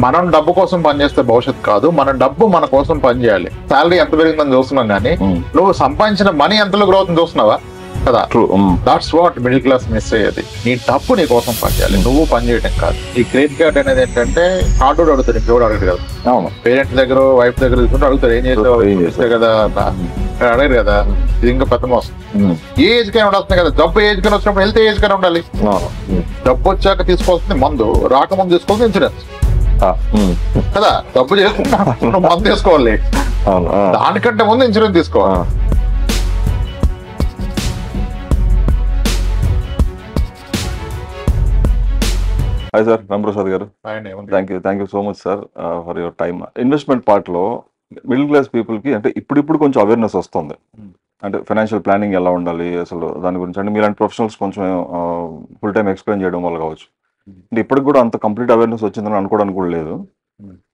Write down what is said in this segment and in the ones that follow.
మనం డబ్బు కోసం పనిచేస్తే భవిష్యత్తు కాదు, మన డబ్బు మన కోసం పనిచేయాలి. శాలరీ ఎంత పెరిగిందని చూస్తున్నాం కానీ నువ్వు సంపాదించిన మనీ ఎంతలో గ్రోత్ చూస్తున్నావా కదా. That's what middle class miss అయ్యేది. నీ డబ్బు నీ కోసం పనిచేయాలి, నువ్వు పని చేయటం కాదు. ఈ క్రెడిట్ కార్డ్ అనేది ఏంటంటే కార్డు అడుగుతాడు, ఇంకోటి అడగడు కదా. అవును, పేరెంట్స్ దగ్గర వైఫ్ దగ్గర తీసుకుంటే అడుగుతారు, ఏం చేస్తావు కదా, అడగరు కదా. ఇది ఇంకా పెద్ద మోసం. ఏ ఏజ్ కైనా ఉండాల్సింది కదా. జబ్బు ఏజ్ కైనా వచ్చినప్పుడు హెల్త్ ఏజ్ కైనా ఉండాలి. జబ్బు వచ్చాక తీసుకోవాల్సింది మందు, రాకముందు తీసుకోవాల్సింది ఇన్సూరెన్స్ కదా. డబ్బు చేసుకున్నా మందు తీసుకోవాలి, దానికంటే ముందు ఇన్సూరెన్స్ తీసుకోవాలి. హాయ్ సార్, రామప్రసాద్ గారు. Thank you so much sir for your time. Investment పార్ట్లో మిడిల్ క్లాస్ పీపుల్కి అంటే ఇప్పుడు కొంచెం అవేర్నెస్ వస్తుంది. అంటే ఫైనాన్షియల్ ప్లానింగ్ ఎలా ఉండాలి అసలు దాని గురించి. అంటే మీలాంటి ప్రొఫెషనల్స్ కొంచెం ఫుల్ టైం ఎక్స్ప్లెయిన్ చేయడం వల్ల కావచ్చు. అంటే ఇప్పటికి కూడా అంత కంప్లీట్ అవేర్నెస్ వచ్చిందని అనుకోవడానికి కూడా లేదు.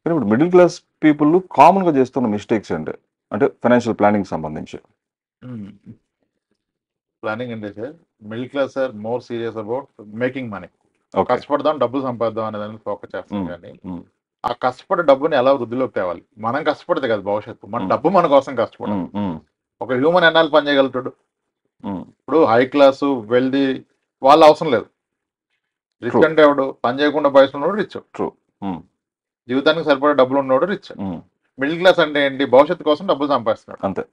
కానీ ఇప్పుడు మిడిల్ క్లాస్ పీపుల్ కామన్గా చేస్తున్న మిస్టేక్స్ ఏంటి అంటే ఫైనాన్షియల్ ప్లానింగ్ సంబంధించి? ప్లానింగ్ అంటే sir, middle class are more serious about making money. కష్టపడదాం, డబ్బులు సంపాదిద్దాం అనే దాన్ని ఫోకస్ చేస్తాం. కానీ ఆ కష్టపడే డబ్బుని ఎలా వృద్ధిలోకి తేవాలి. మనం కష్టపడితే కదా భవిష్యత్తు. మన డబ్బు మన కోసం కష్టపడాలి. ఒక హ్యూమన్ ఎన్నాళ్ళు పని చేయగలుగుతాడు? ఇప్పుడు హై క్లాసు వెల్దీ వాళ్ళు అవసరం లేదు. రిచ్ అంటే ఎవడు? పని చేయకుండా పైసలు ఉన్నాడు రిచ్. జీవితానికి సరిపడే డబ్బులు ఉన్నాడు రిచ్. మిడిల్ క్లాస్ అంటే ఏంటి? భవిష్యత్తు కోసం డబ్బులు సంపాదిస్తున్నాడు. అంతే.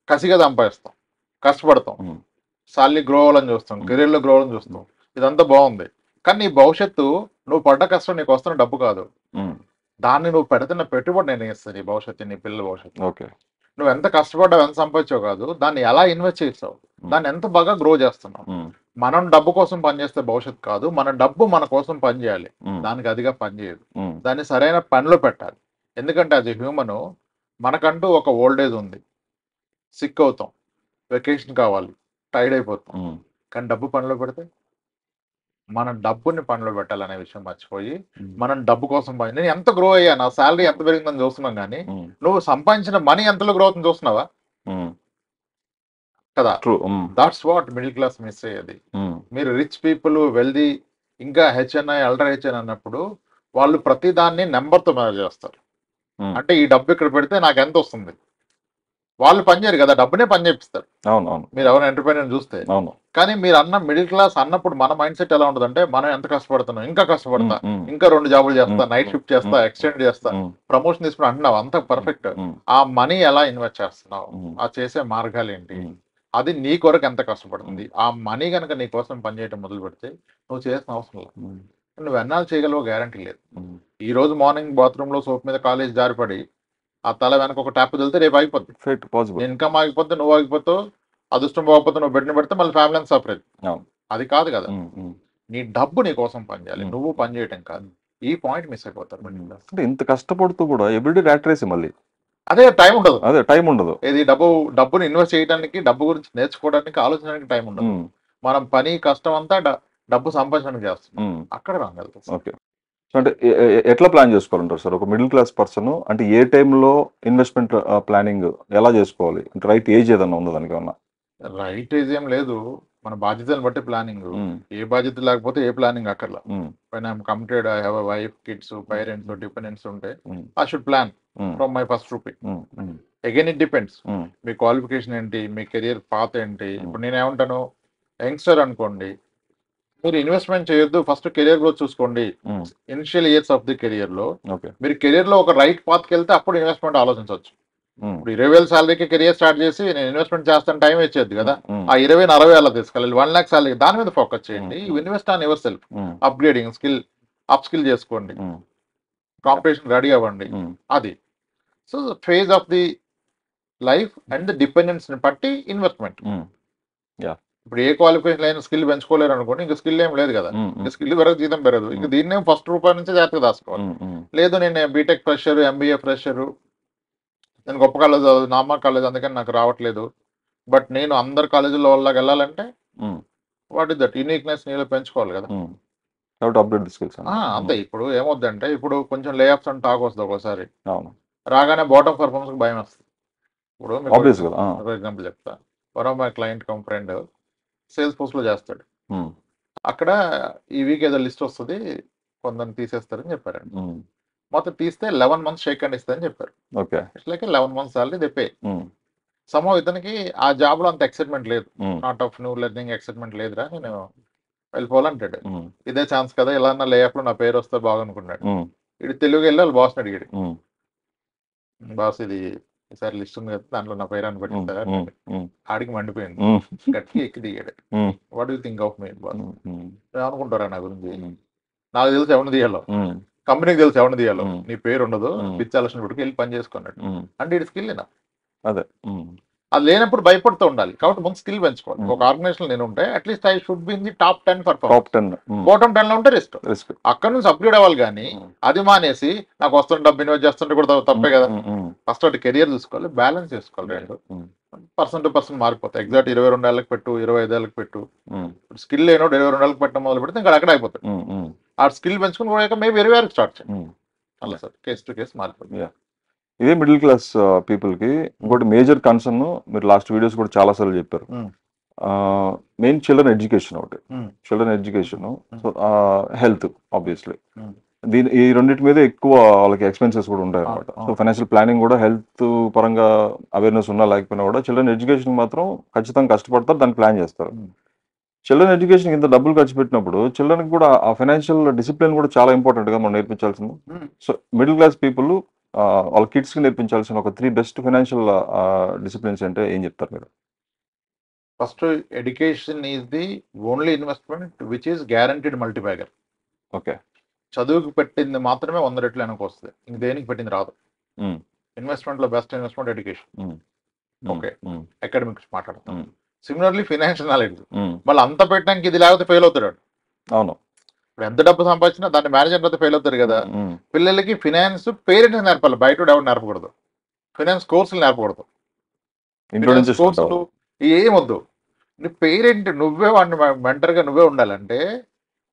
కసిగా సంపాదిస్తాం, కష్టపడతాం, సాలరీ గ్రో అవ్వాలని చూస్తాం, కెరీర్లో గ్రో అవ్వాలని చూస్తాం. ఇదంతా బాగుంది. కానీ నీ భవిష్యత్తు, నువ్వు పడ్డ కష్టం నీకు వస్తున్న డబ్బు కాదు, దాన్ని నువ్వు పెడుతున్న పెట్టుబడి నిర్ణయిస్తుంది నీ భవిష్యత్తు, నీ పిల్లల భవిష్యత్తు. నువ్వు ఎంత కష్టపడ్డావు, ఎంత సంపాదించావు కాదు, దాన్ని ఎలా ఇన్వెస్ట్ చేస్తావు, దాన్ని ఎంత బాగా గ్రో చేస్తున్నావు. మనం డబ్బు కోసం పనిచేస్తే భవిష్యత్తు కాదు, మన డబ్బు మన కోసం పనిచేయాలి. దానికి అదిగా పనిచేయదు. దాన్ని సరైన పనిలో పెట్టాలి. ఎందుకంటే అది హ్యూమన్, మనకంటూ ఒక ఓల్డ్ ఏజ్ ఉంది, సిక్ అవుతాం, వెకేషన్ కావాలి, టైర్డ్ అయిపోతాం. కానీ డబ్బు పనిలో పెడితే, మన డబ్బుని పనిలో పెట్టాలనే విషయం మర్చిపోయి మనం డబ్బు కోసం పని. నేను ఎంత గ్రో అయ్యా, నా శాలరీ ఎంత పెరిగిందని చూస్తున్నాం కానీ నువ్వు సంపాదించిన మనీ ఎంతలో గ్రో అవుతుంది చూస్తున్నావా కదా. That's what middle class miss అయ్యేది. మీరు రిచ్ పీపుల్, వెల్దీ, ఇంకా హెచ్ఎన్ఐ, అల్ట్రా హెచ్ఎన్ అన్నప్పుడు వాళ్ళు ప్రతి దాన్ని నెంబర్తో మేనేజ్ చేస్తారు. అంటే ఈ డబ్బు ఇక్కడ పెడితే నాకు ఎంత వస్తుంది. వాళ్ళు పనిచేయరు కదా, డబ్బునే పని చేపిస్తారు. అవునవును, మీరు ఎవరైనా ఎంటర్ప్రైనర్ చూస్తే. కానీ మీరు అన్న మిడిల్ క్లాస్ అన్నప్పుడు మన మైండ్ సెట్ ఎలా ఉంటుందంటే, మనం ఎంత కష్టపడుతున్నాం, ఇంకా కష్టపడతా, ఇంకా 2 జాబులు చేస్తా, నైట్ షిఫ్ట్ చేస్తా, ఎక్స్టెండ్ చేస్తా, ప్రమోషన్ తీసుకుని అంటున్నావు, అంత పర్ఫెక్ట్. ఆ మనీ ఎలా ఇన్వెస్ట్ చేస్తున్నావు, ఆ చేసే మార్గాలు ఏంటి, అది నీ కొరకు ఎంత కష్టపడుతుంది. ఆ మనీ కనుక నీ కోసం పనిచేయడం మొదలు పెడితే నువ్వు చేసిన అవసరం లేదు. నువ్వు ఎన్నాళ్ళు చేయగలవో గ్యారంటీ లేదు. ఈ రోజు మార్నింగ్ బాత్రూమ్ లో సోప్ మీద కాలేజ్ జారిపడి ఆ తల వెనక ఒక ట్యాప్ వెళ్తే రేపు ఆగిపోద్ది. ఇన్కమ్ ఆగిపోతే, నువ్వు ఆగిపోతావు. అదృష్టం పోకపోతే నువ్వు బెడ్ని పెడితే మళ్ళీ ఫ్యామిలీ అంతా సపరేట్. అది కాదు కదా. నీ డబ్బు నీ కోసం పనిచేయాలి, నువ్వు పని చేయటం కాదు. ఈ పాయింట్ మిస్ అయిపోతారు. అంటే ఇంత కష్టపడుతూ కూడా ఎవ్రీడే ర్యాట్ రేస్ మళ్ళీ అదే టైం ఉండదు. ఇది డబ్బుని ఇన్వెస్ట్ చేయడానికి, డబ్బు గురించి నేర్చుకోవడానికి, ఆలోచించడానికి టైం ఉండదు. మనం పని కష్టం అంతా డబ్బు సంపాదించడానికి చేస్తాం. అక్కడ రాగలదు. ఓకే, అంటే ఎట్లా ప్లాన్ చేసుకోవాలంటారు సార్ ఒక మిడిల్ క్లాస్ పర్సన్? అంటే ఏ టైంలో ఇన్వెస్ట్మెంట్ ప్లానింగ్ ఎలా చేసుకోవాలి? అంటే రైట్ ఏజ్ ఏదన్నా ఉందా దానికి? ఏమన్నా రైట్ ఏజ్ ఏం లేదు, మన బాధ్యతలను బట్టి ప్లానింగ్. ఏ బాధ్యత లేకపోతే ఏ ప్లానింగ్ అక్కర్లా. when I'm committed, I have a wife, kids, parents, dependents ఉంటే I should plan from my first rupee. Again it depends. Me qualification ఏంటి, మీ కెరియర్ పాత్ ఏంటి. ఇప్పుడు నేను ఏమంటాను, యంగ్స్టర్ అనుకోండి, మీరు ఇన్వెస్ట్మెంట్ చేయొద్దు, ఫస్ట్ కెరియర్ గ్రోత్ చూసుకోండి. Initial years of the career లో మీరు కెరియర్ లో ఒక రైట్ పాత్కి వెళ్తే అప్పుడు ఇన్వెస్ట్మెంట్ ఆలోచించవచ్చు. ఇప్పుడు 20,000 శాలరీకి కెరియర్ స్టార్ట్ చేసి నేను ఇన్వెస్ట్మెంట్ చేస్తాను టైం వచ్చేది కదా. ఆ 20,000 40,000 అలా తీసుకెళ్ళాలి. 1 lakh శాలరీ, దాని మీద ఫోకస్ చేయండి. Invest on your self, upgrading skill, up skill చేసుకోండి, కాంపిటీషన్ రెడీ అవ్వండి. అది so phase of the life and the dependence ని బట్టి ఇన్వెస్ట్మెంట్. ఇప్పుడు ఏ క్వాలిఫికేషన్ అయినా స్కిల్ పెంచుకోలేరు అనుకోండి, ఇంకా స్కిల్ ఏం లేదు కదా. ఇంకా స్కిల్ పెరగదు, జీతం పెరగదు. ఇంకా దీన్నే ఫస్ట్ రూపాయి నుంచి జాగ్రత్తగా దాచుకోవాలి. లేదు నేను బీటెక్ ఫ్రెషర్, ఎంబీఏ ఫ్రెషర్, నేను గొప్ప కాలేజ్, నామా కాలేజ్, అందుకని నాకు రావట్లేదు, బట్ నేను అందరు కాలేజీల వాళ్ళకి వెళ్ళాలంటే వాట్ ఇస్ దట్ యూనిక్నెస్ నీలో పెంచుకోవాలి కదా. అంతే. ఇప్పుడు ఏమవుద్దంటే, ఇప్పుడు కొంచెం లే ఆఫ్స్ అని టాక్ వస్తుంది ఒకసారి, రాగానే బాటమ్ పర్ఫార్మెన్స్ భయం వస్తుంది. ఇప్పుడు ఫర్ ఎగ్జాంపుల్ చెప్తా, one of my client come friend sales post లో చేస్తాడు. అక్కడ ఈ వీక్ ఏదో లిస్ట్ వస్తుంది, కొందరిని తీసేస్తారని చెప్పారండి. మొత్తం తీస్తే 11 months షేక్ హ్యాండ్ ఇస్తా అని చెప్పారు. Okay. It's like 11 months salary they pay. Somehow ఇతనికి ఆ జాబ్ లో అంత ఎక్సైట్మెంట్ లేదు. Not of new learning excitement లేదురా, నేను వెళ్ళిపోవాలంటాడు. ఇదే ఛాన్స్ కదా, ఇలా లే ఆఫ్ లో నా పేరు వస్తే బాగనుకున్నాడు. ఇది తెలుగు వెళ్ళి వాళ్ళ బాస్ని అడిగాడు, బాస్ ఇది ఈసారి లిస్ట్ ఉంది కదా, దాంట్లో నా పేరు అని పెట్టిస్తారా. ఆడికి మండిపోయింది, గట్టిగా ఎక్కి దిగాడు. What you think of me boss, అనుకుంటారా నా గురించి, నాకు తెలుసు ఎవరిని తీయాలో, కంపెనీకి తెలుసు ఎవరిని తీయాలో, నీ పేరు ఉండదు, పిచ్చాల్సిన పెట్టుకు వెళ్ళి పని చేసుకున్నాడు. అంటే ఇది స్కిల్ అయినా అదే అది లేనప్పుడు భయపడుతూ ఉండాలి. కాబట్టి ముందు స్కిల్ పెంచుకోవాలి. ఒక ఆర్గనైజేషన్ నేను ఉంటే at least I should be in the top 10 performance. Bottom 10 లో ఉంటే రిస్క్. అక్కడ నుంచి అప్గ్రేడ్ అవ్వాలి. కానీ అది మానేసి నాకు వస్తున్న డబ్బు ఇన్వెస్ట్ చేస్తుంటే కూడా తప్పే కదా. ఫస్ట్ అటు కెరియర్ చూసుకోవాలి, బ్యాలెన్స్ చేసుకోవాలి. రెండు పర్సన్ టు పర్సన్ మారిపోతాయి. ఎగ్జాక్ట్ 22 ఏళ్ళకి పెట్టు, 25 ఏళ్ళకి పెట్టు. స్కిల్ లేనో 22 ఏళ్ళకి పెట్టడం మొదలు పెడితే ఇంకా అక్కడ అయిపోతాయి. ఆ స్కిల్ పెంచుకుని కూడా మేబీ 20 స్టార్ట్ చేయండి. అలా సార్ కేస్ టు కేస్ మారిపోతుంది. ఇదే మిడిల్ క్లాస్ పీపుల్కి ఇంకోటి మేజర్ కన్సర్న్, మీరు లాస్ట్ వీడియోస్ కూడా చాలా సార్లు చెప్పారు, మెయిన్ చిల్డ్రన్ ఎడ్యుకేషన్. ఒకటి children education, so health obviously. ఈ రెండింటి మీద ఎక్కువ వాళ్ళకి ఎక్స్పెన్సెస్ కూడా ఉంటాయి అనమాట. సో ఫైనాన్షియల్ ప్లానింగ్ కూడా హెల్త్ పరంగా అవేర్నెస్ ఉన్నా లేకపోయినా కూడా చిల్డ్రన్ ఎడ్యుకేషన్ మాత్రం ఖచ్చితంగా కష్టపడతారు, దాన్ని ప్లాన్ చేస్తారు. చిల్డ్రన్ ఎడ్యుకేషన్ ఇంత డబ్బులు ఖర్చు పెట్టినప్పుడు చిల్డ్రన్కి కూడా ఆ ఫైనాన్షియల్ డిసిప్లిన్ కూడా చాలా ఇంపార్టెంట్గా మనం నేర్పించాల్సింది. సో మిడిల్ క్లాస్ పీపుల్ వాళ్ళ కిడ్స్కి నేర్పించాల్సిన ఒక 3 బెస్ట్ ఫైనాన్షియల్ డిసిప్లిన్స్ అంటే ఏం చెప్తారు మీరు? First, education is the only investment which is guaranteed multibagger. Okay, చదువుకి పెట్టింది మాత్రమే 100 రెట్లు వెనక్కి వస్తుంది, ఇంక దేనికి పెట్టింది రాదు. ఇన్వెస్ట్మెంట్ లో best investment education. Okay, academics మాట్లాడతాం. సిమిలర్లీ ఫైనాన్షియల్ నాలెడ్జ్, మళ్ళీ అంత పెట్టడానికి ఇది లేకపోతే ఫెయిల్ అవుతాడు. అవును, ఇప్పుడు ఎంత డబ్బు సంపాదించినా దాన్ని మేనేజ్మెంట్ అయితే ఫెయిల్ అవుతారు కదా. పిల్లలకి ఫినాన్స్ పేరెంట్స్ నేర్పాలి, బయట ఎవరు నేర్పకూడదు. ఫినాన్స్ కోర్సులు నేర్పకూడదు, కోర్సులు ఏమొద్దు. నీ పేరెంట్ నువ్వే వాడిని మెంటర్గా నువ్వే ఉండాలంటే,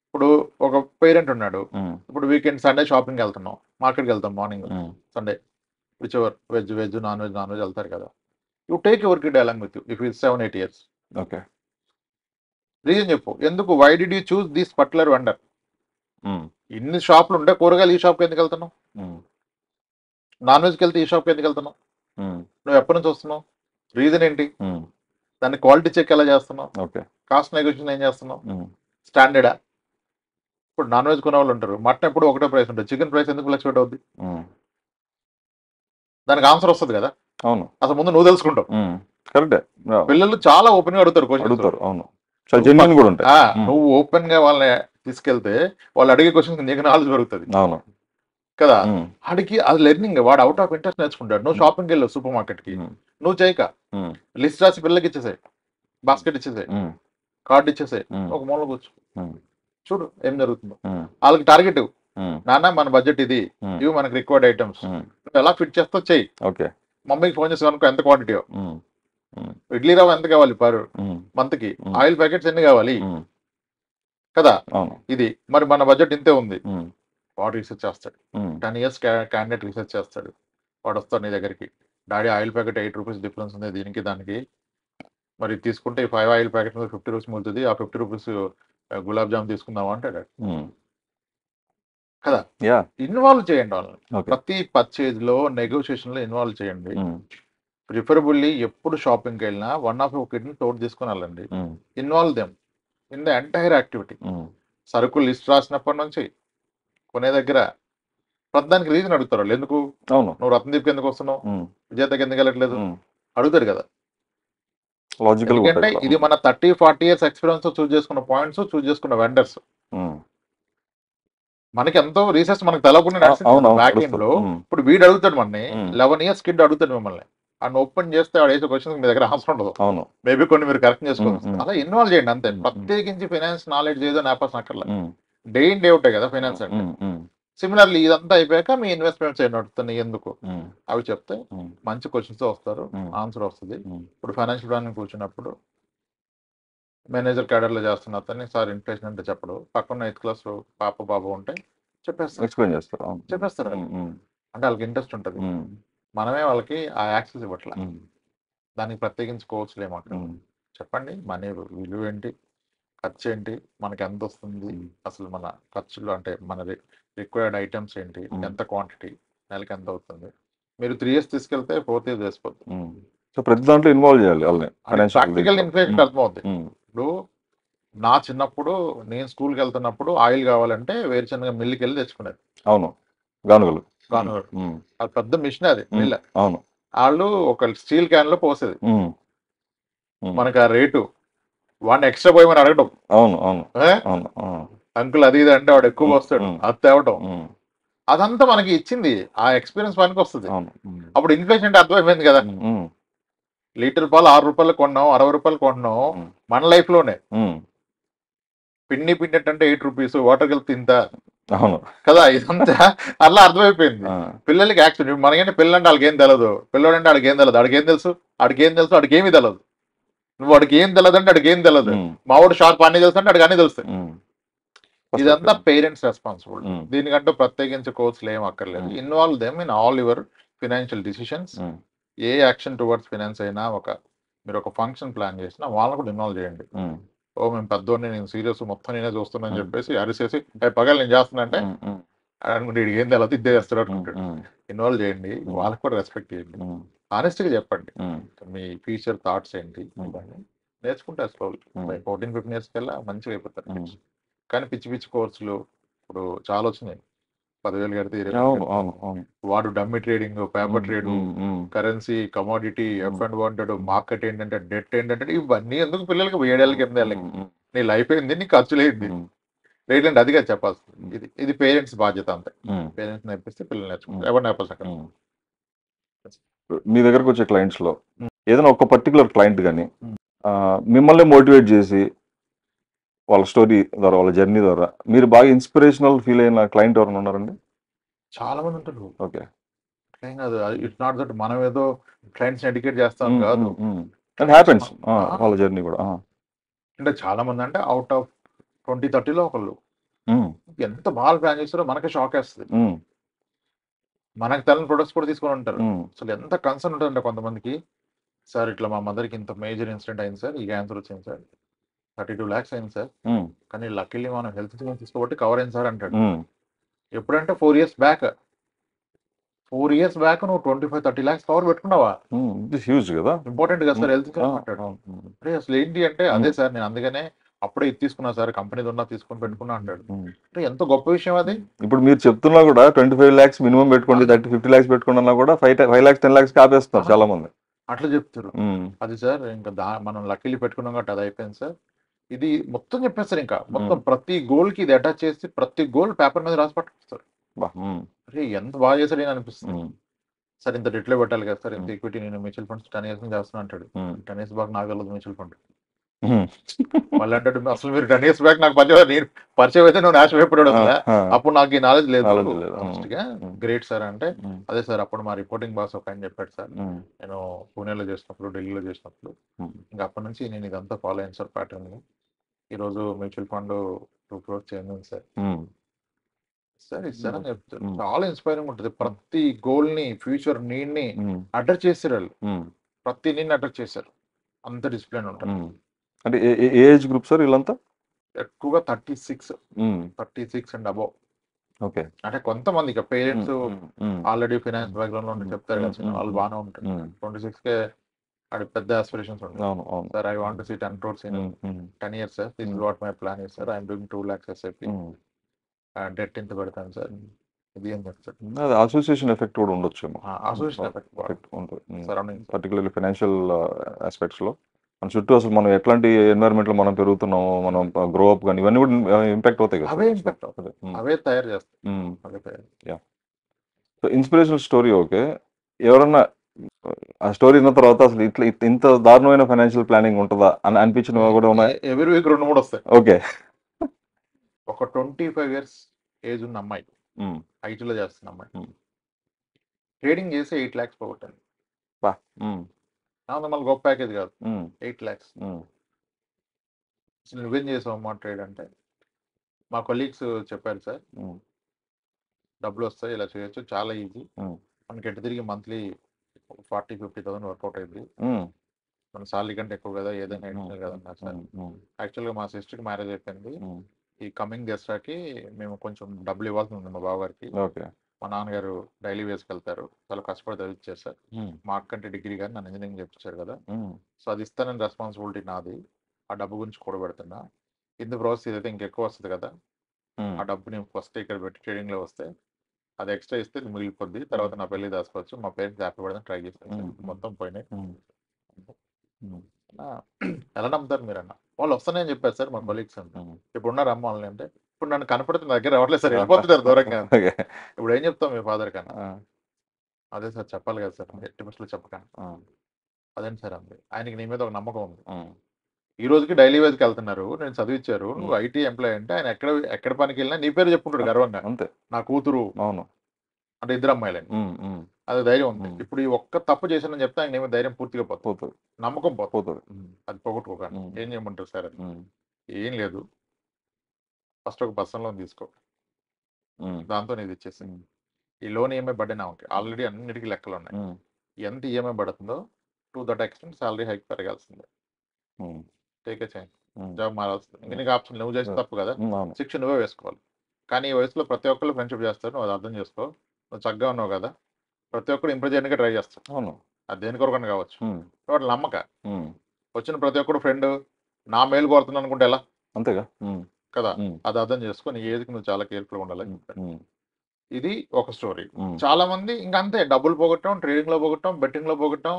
ఇప్పుడు ఒక పేరెంట్ ఉన్నాడు, ఇప్పుడు వీకెండ్ సండే షాపింగ్కి వెళ్తున్నాం, మార్కెట్కి వెళ్తాం morning Sunday, whichever veg non veg వెళ్తారు కదా. You take your kid along with you if it's 7-8 years. Okay, reason చెప్పు, ఎందుకు, why did you choose this particular vendor. ఇన్ని షాపులు ఉంటే కూరగాయలు ఈ షాప్కి ఎందుకు వెళ్తున్నావు, నాన్ వెజ్కి వెళ్తే ఈ షాప్కి ఎందుకు వెళ్తున్నావు, నువ్వు ఎప్పటి నుంచి వస్తున్నావు, రీజన్ ఏంటి, దాన్ని క్వాలిటీ చెక్ ఎలా చేస్తున్నావు, కాస్ట్ నెగోషియేషన్ ఏం చేస్తున్నావు, స్టాండర్డా. ఇప్పుడు నాన్ వెజ్ కొనే వాళ్ళు ఉంటారు, మటన్ ఎప్పుడు ఒకటే ప్రైస్ ఉంటుంది, చికెన్ ప్రైస్ ఎందుకు ఫ్లక్చువేట్ అవుద్ది, దానికి ఆన్సర్ వస్తుంది కదా. అవును, అసలు ముందు నువ్వు తెలుసుకుంటావు. కరెక్టే, పిల్లలు చాలా ఓపెన్ గా అడుగుతారు క్వశ్చన్స్. అవును, నువ్వు ఓపెన్ గా వాళ్ళని తీసుకెళ్తే వాళ్ళు అడిగే క్వశ్చన్స్ నీకు నాలెడ్జ్ పెరుగుతుంది. అవును కదా, వాడికి అది లెర్నింగ్, వాడు అవుట్ ఆఫ్ ఇంట్రెస్ట్ నేర్చుకుంటాడు. నువ్వు షాపింగ్కి వెళ్ళావు సూపర్ మార్కెట్ కి, నువ్వు చేయక లిస్ట్ రాసి పిల్లలకి ఇచ్చేసాయి, బాస్కెట్ ఇచ్చేసాయి, కార్డు ఇచ్చేసాయి, ఒక మూల కూర్చో, చూడు ఏం జరుగుతుందో. వాళ్ళకి టార్గెట్, నాన్న మన బడ్జెట్ ఇది, ఇవి మనకి రిక్వైర్డ్ ఐటమ్స్, నువ్వు ఎలా ఫిట్ చేస్తావు చెయ్యి. మమ్మీకి ఫోన్ చేసి అనుకో ఎంత క్వాంటిటీ, ఇడ్లీ రవ్వ ఎంత కావాలి పర్ మంత్ కి, ఆయిల్ ప్యాకెట్స్ ఎన్ని కావాలి కదా, ఇది మరి మన బడ్జెట్ ఇంతే ఉంది. వాడు రీసెర్చ్ చేస్తాడు, 10 years క్యాండిడేట్ రీసెర్చ్ చేస్తాడు. వాడు వస్తాడు నీ దగ్గరికి, daddy oil packet 8 rupees difference ఉంది దీనికి దానికి, మరి తీసుకుంటే ఈ 5 ఆయిల్ ప్యాకెట్ 50 rupees మిగులుతుంది, ఆ 50 rupees గులాబ్ జామ్ తీసుకుందామా అంటాడు కదా. ఇన్వాల్వ్ చేయండి వాళ్ళని, ప్రతి పర్చేజ్ లో నెగోషియేషన్ లో ఇన్వాల్వ్ చేయండి. ప్రిఫరబుల్లీ ఎప్పుడు షాపింగ్కి వెళ్ళినా వన్ ఆఫ్ ఒక కిడ్ని తోడు తీసుకుని వెళ్ళండి. Involve them in the entire activity. సరుకులు లిస్ట్ రాసినప్పటి నుంచి కొనే దగ్గర ప్రతిదానికి రీజన్ అడుగుతారు వాళ్ళు, ఎందుకు నువ్వు రత్నదీప్కి ఎందుకు వస్తున్నావు, విజేతకి ఎందుకు వెళ్ళట్లేదు అడుగుతారు కదా. ఎందుకంటే ఇది మన 30-40 years ఎక్స్పీరియన్స్ చూస్ చేసుకున్న పాయింట్స్, చూస్ చేసుకున్న వెండర్స్. మనకి ఎంతో రీసెర్చ్ మనకు తెలవకుండా బ్యాక్ ఎండ్ లో. ఇప్పుడు వీడు అడుగుతాడు మనని, 11 years కిడ్ అడుగుతాడు మిమ్మల్ని, అండ్ ఓపెన్ చేస్తే వాడు వేసే క్వశ్చన్స్ మీ దగ్గర ఆన్సర్ ఉండదు. మేబీ కొన్ని మీరు కరెక్ట్ చేసుకోవచ్చు. అలా ఇన్వాల్వ్ చేయండి అంతే. ప్రత్యేకించి ఫైనాన్స్ నాలెడ్జ్ ఏదో నేపథ్యం అక్కర్లా, డే ఇన్ డే అవుతాయి కదా ఫైనాన్స్ అంటే. సిమిలర్లీ ఇదంతా అయిపోయాక మీ ఇన్వెస్ట్మెంట్స్ ఏం నడుతున్నాయి ఎందుకు అవి చెప్తే మంచి క్వశ్చన్స్ వస్తారు, ఆన్సర్ వస్తుంది. ఇప్పుడు ఫైనాన్షియల్ ప్లానింగ్ కూర్చున్నప్పుడు మేనేజర్ క్యాడర్లో చేస్తున్న అతన్ని సార్ ఇన్ఫ్లేషన్ అంటే చెప్పడు, పక్కన 8th class పాప బాబు ఉంటే చెప్పేస్తారు. అంటే వాళ్ళకి ఇంట్రెస్ట్ ఉంటుంది, మనమే వాళ్ళకి ఆ యాక్సెస్ ఇవ్వట్లే. దానికి ప్రత్యేకించి కోర్సులు ఏమంటారు చెప్పండి, మనీ విలువ ఏంటి, ఖర్చు ఏంటి, మనకి ఎంత వస్తుంది, అసలు మన ఖర్చులు అంటే మన రిక్వైర్డ్ ఐటమ్స్ ఏంటి, ఎంత క్వాంటిటీ, నెలకి ఎంత అవుతుంది. మీరు 3 ఇయర్స్ తీసుకెళ్తే 4th ఇయర్ చేసిపోతుంది. సో ప్రతి దాంట్లో ఇన్వాల్వ్ చేయాలి వాళ్ళని. ప్రాక్టికల్ ఇన్ఫ్లేషన్ అర్థమవుతుంది. ఇప్పుడు నా చిన్నప్పుడు నేను స్కూల్కి వెళ్తున్నప్పుడు ఆయిల్ కావాలంటే వేరుశనగ మిల్లుకి వెళ్ళి తెచ్చుకునేది. అవును, గానుగలు. అది పెద్ద మిషన్, అది మిల్. అవును, వాళ్ళు ఒక స్టీల్ క్యాన్ లో పోసేది. మనకు ఆ రేటు వాడిని ఎక్స్ట్రా పోయమని అడగడం. అవును అవును అవును. అంకుల్ అది ఇది అంటే వాడు ఎక్కువ వస్తాడు, అది తేవటం. అదంతా మనకి ఇచ్చింది, ఆ ఎక్స్పీరియన్స్ పనికి వస్తుంది. అప్పుడు ఇన్ఫ్లేషన్ అంటే అర్థమైపోయింది కదా. లీటర్ పాలు 6 రూపాయలు కొన్నాం, 60 రూపాయలు కొన్నాం మన లైఫ్ లోనే. పిండి అంటే 8 రూపీస్, వాటర్ కలిపి తింటా. అవును కదా, ఇదంతా అలా అర్థమైపోయింది పిల్లలకి. యాక్చువల్లీ మనకంటే పిల్లలు అంటే వాళ్ళకి ఏం తెలియదు, పిల్లడు అంటే వాడికి ఏం తెలియదు, ఆడికి ఏం తెలుసు, ఆడికి ఏం తెలుసు, ఆడికి ఏమీ తెలియదు. నువ్వు వాడికి ఏం తెలియదు అంటే ఆడికి ఏం తెలియదు. మావాడు షార్ప్ అన్ని తెలుసు అంటే ఆడికి అన్ని తెలుస్తాయి. ఇదంతా పేరెంట్స్ రెస్పాన్సిబుల్. దీనికంటూ ప్రత్యేకించి కోర్సులు ఏం అక్కర్లేదు. Involve them in all your financial decisions. A action towards finance అయినా, మీరు ఒక ఫంక్షన్ ప్లాన్ చేసినా వాళ్ళని కూడా ఇన్వాల్వ్ చేయండి. ఓ మేము పెద్దోడిని, నేను సీరియస్ మొత్తం నేనే చూస్తున్నాను చెప్పేసి అరిసేసి పగలు నేను చేస్తున్నా అంటే అనుకుంటే ఏం తెలియదు, ఇద్దే చేస్తాడు అనుకుంటాడు. ఇన్వాల్వ్ చేయండి, వాళ్ళకి కూడా రెస్పెక్ట్ చేయండి, ఆనెస్ట్గా చెప్పండి మీ ఫ్యూచర్ థాట్స్ ఏంటి, నేర్చుకుంటారు స్లోలీ. 14-15 ఇయర్స్ కల్లా మంచిగా అయిపోతారు. కానీ పిచ్చి పిచ్చి కోర్సులు ఇప్పుడు చాలా వచ్చినాయి. 10,000 కడితే 20,000. వాడు dummy trading, paper trade, currency, commodity, F&O, market ఏంటంటే, డెట్ ఏంటంటే, ఇవన్నీ ఎందుకు పిల్లలకి 7 ఏళ్ళకి 8 ఏళ్ళకి? నీ లైఫ్ ఏంది, నీ ఖర్చులు ఏంది, రేట్ అంటే అదిగా చెప్పాల్సింది. ఇది పేరెంట్స్ బాధ్యత అంతే. పేరెంట్స్ నేర్పిస్తే పిల్లలు నేర్చుకుంటారు, ఎవరు నేర్పాల్సి. మీ దగ్గరకు వచ్చే క్లయింట్స్ లో ఏదైనా ఒక పర్టికులర్ క్లయింట్ కానీ మిమ్మల్ని మోటివేట్ చేసి వాళ్ళ స్టోరీ ద్వారా, వాళ్ళ జర్నీ ద్వారా మీరు బాగా ఇన్స్పిరేషనల్ ఫీల్ అయిన క్లయింట్ ఎవరైనా ఉన్నారండి? చాలా మంది ఉంటారు. ఓకే, ఏం కాదు, ఇట్స్ నాట్ దట్ మనం ఏదో క్లయింట్స్ ఎడ్యుకేట్ చేస్తాం కాదు, దట్ హ్యాపెన్స్. వాళ్ళ జర్నీ కూడా అంటే చాలా మంది అంటే అవుట్ ఆఫ్ 20-30లో ఒకళ్ళు ఎంత బాగా ప్లాన్ చేస్తారో మనకే షాక్ వేస్తుంది. మనకు తెలియని ప్రొడక్ట్స్ కూడా తీసుకొని ఉంటారు. అసలు ఎంత కన్సర్న్ ఉంటుందంటే కొంతమందికి, సార్ ఇట్లా మా మదర్కి ఇంత మేజర్ ఇన్సిడెంట్ అయింది సార్, ఈ క్యాన్సర్ వచ్చింది సార్, 32 lakhs అయింది సార్, కానీ లక్కీలీ మనం హెల్త్ ఇన్సూరెన్స్ తీసుకోబట్టి కవర్ అయింది సార్ అంటాడు. ఎప్పుడంటే 4 years బ్యాక్. 4 years బ్యాక్ నువ్వు 25-30 lakhs కవర్ పెట్టుకున్నావా? హ్యూజ్ కదా, ఇంపార్టెంట్ కదా సార్ హెల్త్ ఇన్సూరెన్స్ అంటాడు. అరే అసలు ఏంటి అంటే, అదే సార్ నేను అందుకనే అప్పుడే ఇది తీసుకున్నా సార్, కంపెనీ ఉన్నా తీసుకొని పెట్టుకున్నా అంటాడు. అంటే ఎంత గొప్ప విషయం అది. ఇప్పుడు మీరు చెప్తున్నా కూడా 25 lakhs మినిమం పెట్టుకోండి, 50 lakhs పెట్టుకున్నా కూడా 5 lakhs 10 lakhs ఆపేస్తున్నారు చాలా మంది. అట్లా చెప్తారు. అది సార్ ఇంకా మనం లక్కీలు పెట్టుకున్నాం కాబట్టి అది అయిపోయింది సార్. ఇది మొత్తం చెప్పేస్తారు. ఇంకా మొత్తం ప్రతి గోల్ కి ఇది అటాచ్ చేసి ప్రతి గోల్ పేపర్ మీద రాసి పట్టుకొస్తారు. అరే ఎంత బాగా చేశాడు అని అనిపిస్తుంది. సార్ ఇంత డెట్లో పెట్టాలి కదా సార్, ఇంత ఈక్విటీ నేను మ్యూచువల్ ఫండ్స్ 10 years నుంచి చేస్తున్నా అంటాడు. 10 years బాగా నాకు వెళ్ళదు మ్యూచువల్ ఫండ్. మళ్ళీ అంటాడు, అసలు మీరు 10 years బ్యాక్ నాకు పరిచయం అయితే నువ్వు నాశనం అయిపోయాడు, అసలు అప్పుడు నాకు ఈ నాలెడ్జ్ లేదు. గ్రేట్ సార్ అంటే, అదే సార్ అప్పుడు మా రిపోర్టింగ్ బాస్ ఒక ఆయన చెప్పాడు సార్, నేను పూణేలో చేసినప్పుడు, ఢిల్లీలో చేసినప్పుడు, ఇంకా అప్పటి నుంచి నేను ఇదంతా ఫాలో అయ్యాను సార్ ప్యాటర్న్. ఈరోజు mutual fund 2 crores change sir. Sir ఇస్తారని చెప్తారు. చాలా ఇన్స్పైరింగ్ ఉంటుంది. ప్రతి గోల్ ని, ఫ్యూచర్ నీడ్ ని అడ్రస్ చేశారు వాళ్ళు. ప్రతి నీడ్ అడ్రస్ చేశారు. అంత డిసిప్లిన్ ఉంటుంది. అంటే ఏ ఏజ్ గ్రూప్ సార్ వీళ్ళంతా? ఎక్కువగా 36 అండ్ అబౌవ్. ఓకే, అంటే కొంతమంది ఇక పేరెంట్స్ ఆల్రెడీ ఫైనాన్స్ బ్యాక్గ్రౌండ్ లో చెప్తారు కదా, వాళ్ళు బాగానే ఉంటారు. 26కే అది పెద్ద ఆస్పిరేషన్స్ ఉంటాయి. Sir I want to see 10 crores in 10 years sir, this is what my plan is sir, I'm doing 2 lakhs SIP, debt ఇంత పెడతాను సార్, ఇది ఏం చెప్తారు. అది అసోసియేషన్ ఎఫెక్ట్ కూడా ఉండొచ్చు. అసోసియేషన్ ఎఫెక్ట్ ఉంటుంది పర్టికులర్లీ ఫైనాన్షియల్ ఆస్పెక్ట్స్ లో. మన చుట్టూ అసలు మనం ఎట్లాంటి ఎన్వైరన్మెంట్ లో మనం పెరుగుతున్నాము, మనం గ్రో అప్ కానీ ఇవన్నీ కూడా ఇంపాక్ట్ అవుతాయి కదా. అవే ఇంపాక్ట్ అవుతాయి, అవే తయారు చేస్తాయి. So inspirational story okay. ఎవరన్నా ఆ స్టోరీ విన్న తర్వాత అసలు ఇట్లా ఇంత దారుణమైన ఫైనాన్షియల్ ప్లానింగ్ ఉంటుందా అని అనిపించినవి కూడా ఉన్నాయి? ఎవ్రీ వీక్ 2-3 వస్తాయి. ఓకే, ఒక 25 years ఏజ్ ఉన్న అమ్మాయి, ఐటీలో చేస్తున్న అమ్మాయి, ట్రేడింగ్ చేసి 8 lakhs పోగొట్టాను. మళ్ళీ గొప్ప ప్యాకేజ్ కాదు, 8 lakhs. అసలు నువ్వేం చేసావు అమ్మా ట్రేడ్ అంటే, మా కొలీగ్స్ చెప్పారు సార్, డబ్బులు వస్తాయి, ఇలా చేయొచ్చు, చాలా ఈజీ, మనకి ఎటు తిరిగి మంత్లీ 40,000-50,000 వర్కౌట్ అయింది, మన సాలరీ కంటే ఎక్కువ కదా, ఏదైనా అడిషనల్ కదా అన్నారు సార్. యాక్చువల్గా మా సిస్టర్కి మ్యారేజ్ అయిపోయింది. ఈ కమింగ్ దసరాకి మేము కొంచెం డబ్బులు ఇవ్వాల్సి ఉంది మా బావగారికి. ఓకే. మా నాన్నగారు డైలీ వేస్కి వెళ్తారు, చాలా కష్టపడి చదివించారు సార్. మా అక్కంటే డిగ్రీ కానీ నన్ను ఇంజనీరింగ్ చెప్పించారు కదా, సో అది ఇస్తానని రెస్పాన్సిబిలిటీ నాది. ఆ డబ్బు గురించి కూడబెడుతున్నా. ఇన్ ది ప్రాసెస్ ఇదైతే ఇంకెక్కువ వస్తుంది కదా, ఆ డబ్బుని ఫస్ట్ ఇక్కడ పెట్టి ట్రేడింగ్లో వస్తే అది ఎక్స్ట్రా ఇస్తే ఇది మిగిలిపోద్ది, తర్వాత నా పెళ్లి దాచుకోవచ్చు, మా పేరెంట్స్ హ్యాపీ పడదని ట్రై చేస్తాను సార్. మొత్తం పోయినాయి. ఎలా నమ్ముతారు మీరు అన్న? వాళ్ళు వస్తానని చెప్పారు సార్ మా కొలీగ్స్ అంతా. ఇప్పుడు ఉన్నారు అమ్మ వాళ్ళని అంటే, ఇప్పుడు నన్ను కనపడుతున్న దగ్గర రావట్లేదు సార్, వెళ్ళిపోతున్నారు దూరంగా. ఇప్పుడు ఏం చెప్తాం మీ ఫాదర్ కన్నా? అదే సార్ చెప్పాలి కదా సార్, ఎట్టి బస్సులో చెప్పకండి. అదేంటి సార్ అంది, ఆయనకి నీ మీద ఒక నమ్మకం ఉంది. ఈ రోజుకి డైలీ వేజ్కి వెళ్తున్నారు, నేను చదివించారు, నువ్వు ఐటీ ఎంప్లాయ్ అంటే ఆయన ఎక్కడ పనికి వెళ్ళినా నీ పేరు చెప్పుకుంటాడు గర్వంగా. అంతే, నా కూతురు. అవును, అంటే ఇద్దరు అమ్మాయిలని, అది ధైర్యం ఉంది. ఇప్పుడు ఈ ఒక్క తప్పు చేశానని చెప్తే ఆయన ఏమో ధైర్యం పూర్తిగా పోతుంది, నమ్మకం పోతుంది. అది పోగొట్టుకోకండి. ఏం చేయమంటారు సార్? అది ఏం లేదు, ఫస్ట్ ఒక పర్సనల్ లోన్ తీసుకో, దాంతో ఇది ఇచ్చేసి ఈ లోన్ ఈఎంఐ బడ్డీనా ఓకే, ఆల్రెడీ అన్నిటికీ లెక్కలు ఉన్నాయి. ఎంత ఈఎంఐ పడుతుందో to that extent salary hike పెరగాల్సిందే. టేక్ ఏ చేంజ్, జాబ్ మారాల్సింది. నీకు ఆప్షన్ నువ్వు చేస్తే తప్పు కదా, శిక్ష నువ్వే వేసుకోవాలి. కానీ ఈ వయసులో ప్రతి ఒక్కరు ఫ్రెండ్షిప్ చేస్తారు, నువ్వు అది అర్థం చేసుకో. నువ్వు చక్కగా ఉన్నావు కదా, ప్రతి ఒక్కరు ఇంప్రూవ్ చేయడానికి ట్రై చేస్తావు. అవును, అది దేని కొరకని కావచ్చు, వాడు నమ్మక వచ్చిన ప్రతి ఒక్కరు ఫ్రెండ్ నా మేలు కోరుతున్నాను అనుకుంటే ఎలా? అంతేగా కదా, అది అర్థం చేసుకో. నీ ఏజ్కి నువ్వు చాలా కేర్ఫుల్గా ఉండాలని చెప్పాను. ఇది ఒక స్టోరీ. చాలా మంది ఇంకా అంతే, డబ్బులు పోగొట్టడం, ట్రేడింగ్ లో పోగొట్టడం, బెట్టింగ్ లో పోగొట్టడం,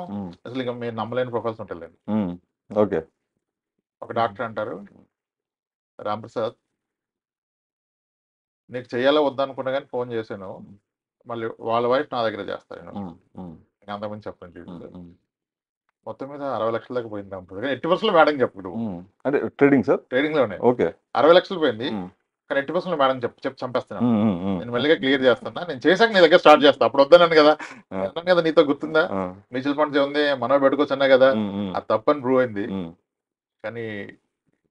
అసలు ఇంకా మీరు నమ్మలేని ప్రొఫైల్స్ ఉంటాయి. ఓకే. ఒక డాక్టర్ అంటారు, రాంప్రసాద్ నీకు చేయాలో వద్దనుకున్నా కానీ ఫోన్ చేశాను, మళ్ళీ వాళ్ళ వైఫ్ నా దగ్గర చేస్తాను, నేను అంతకుముందు చెప్పండి. మొత్తం మీద 60 లక్షల దాకా పోయింది రాంప్రసాద్, కానీ 80% మేడం చెప్పుడు. అంటే ట్రేడింగ్ సార్, ట్రేడింగ్ లోనే ఓకే 60 లక్షలు పోయింది, కానీ 80% మేడం చెప్పి చంపేస్తున్నాను. నేను మెల్లిగా క్లియర్ చేస్తున్నా, నేను చేశాక నీ దగ్గర స్టార్ట్ చేస్తా. అప్పుడు వద్దన్నాను కదా, అన్నాను కదా నీతో గుర్తుందా, మ్యూచువల్ ఫండ్స్ ఉంది మనో పెట్టుకోవచ్చు అన్నా కదా, అది తప్పని ప్రూవ్ అయింది. కానీ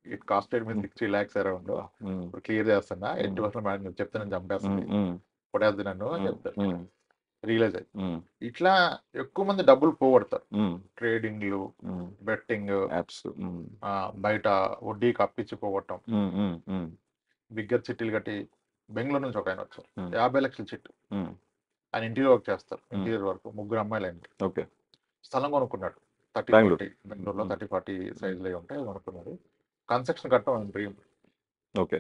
it costed me 60 lakhs around. ఇప్పుడు క్లియర్ చేస్తున్నా, 80% మేడం చెప్తే నేను చంపేస్తుంది, కొట్టేద్దు నన్ను అని చెప్తాను. రియలైజ్ అయ్యి ఇట్లా ఎక్కువ మంది డబ్బులు పోగొడతారు. ట్రేడింగ్లు, బెట్టింగ్, బయట వడ్డీకి అప్పిచ్చి పోగొట్టడం, బిగ్గర్ చిట్టీలు కట్టి. బెంగళూరు నుంచి ఒక ఆయన వచ్చారు, 50 లక్షల చిట్టు. ఆయన ఇంటీరియర్ వర్క్ చేస్తారు, ఇంటీరియర్ వర్క్, 3 అమ్మాయిలు అయింది. ఓకే. స్థలం కొనుక్కున్నాడు 30-40, బెంగళూరులో 30-40 సైజులో ఉంటాయి, కొనుక్కున్నాడు. కన్స్ట్రక్షన్ కట్టడం డ్రీమ్. ఓకే.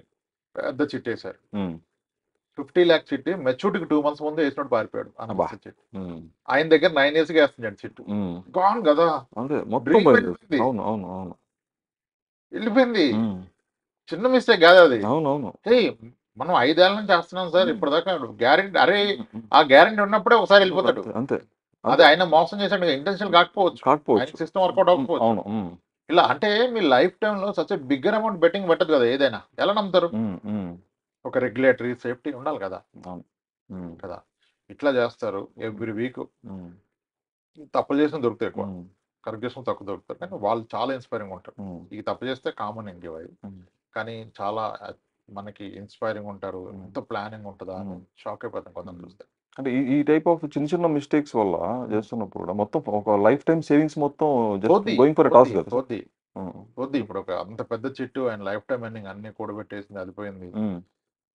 పెద్ద చిట్టు వేశారు, 50 lakh చిట్టు. మెచ్యూరిటీకి 2 months ముందే వేసినట్టు పారిపోయాడు. చిట్టు ఆయన దగ్గర 9 years గా వేస్తున్నాడు చిట్టు. గాన్ కదా, వెళ్ళిపోయింది. చిన్న మిస్టేక్ కాదు అది. మనం 5 ఏళ్ల నుంచి చేస్తున్నాం సార్, ఇప్పటిదాకా గ్యారెంటీ. అరే ఆ గ్యారెంటీ ఉన్నప్పుడే ఒకసారి వెళ్ళిపోతాడు. అంతే, అదే ఆయన మోసం చేశాడు, ఇంటెన్షన్ కాకపోవచ్చు, సిస్టమ్ వర్కౌట్ అవ్వకపోవచ్చు. ఇలా అంటే మీ లైఫ్ టైంలో సచ్ బిగ్గర్ అమౌంట్ బెట్టింగ్ పెట్టదు కదా ఏదైనా, ఎలా నమ్ముతారు? ఒక రెగ్యులేటరీ సేఫ్టీ ఉండాలి కదా, కదా. ఇట్లా చేస్తారు ఎవ్రీ వీక్. తప్పులు చేసిన దొరుకుతాయి ఎక్కువ, కరెక్ట్ చేసిన తక్కువ దొరుకుతారు, కానీ వాళ్ళు చాలా ఇన్స్పైరింగ్ ఉంటారు. ఈ తప్పు చేస్తే కామన్ ఇంకే అవి, కానీ చాలా మనకి ఇన్స్పైరింగ్ ఉంటారు. ఎంత ప్లానింగ్ ఉంటుందా అని షాక్ అయిపోతాం కొంతమంది చూస్తే. అంటే ఈ టైప్ ఆఫ్ చిన్న చిన్న మిస్టేక్స్ వల్ల చేస్తున్నప్పుడు కూడా మొత్తం ఒక లైఫ్ టైం సేవింగ్స్ మొత్తం గోయింగ్ ఫర్ టాస్ కదా. పోద్ది. ఇప్పుడు ఒక అంత పెద్ద చిట్టు ఆయన లైఫ్ టైం ఎండింగ్ అన్ని కూడబెట్టేసింది, అది పోయింది.